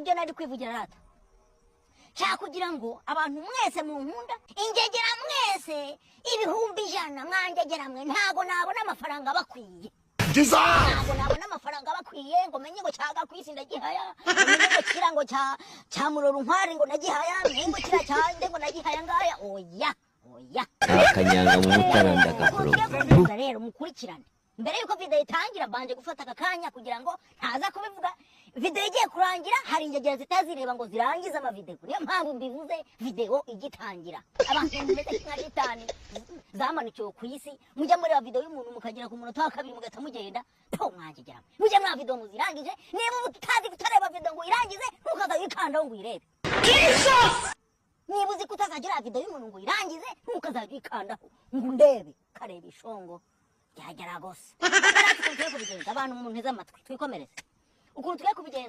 ibyo nari kwivugira rata nshaka kugira ngo abantu mwese mu nkunda ingegera mwese ibihumbi 100 mwangegera mwe ntago nabona amafaranga bakwiye ntago nabona amafaranga bakwiye ngo menye ngo cyaga kwisi ndagihaya menye ngo kirango cya muroro nkwari ngo nagihaya menye ngo kira cyande ngo nagihaya ngaya oya akanyanga mu mutaranda kakuru rero mukurikirane mbere yuko video itangira banje gufata akanya kugira ngo ntaza kubivuga video igiye kurangira hari ingegera zitazireba ngo zirangize ama video niyo mpamvu mbivuze video igitangira abantu mumeze nka gitani zamanukiwe ku isi mujya muri video y'umuntu mukagira ku munota wa kabiri mugata mugenda to mwangegera mujya mwa video muzirangije niba mutazi kutareba video ngo irangize ntukaza yikanda ngo irebe niba uzi kutazagira video y'umuntu ngo irangize ntukaza yikandaho ngo ndebe kareba ishongo byagera gose abantu mu nteze amatwi twikomereze ukuntu twe kubigenza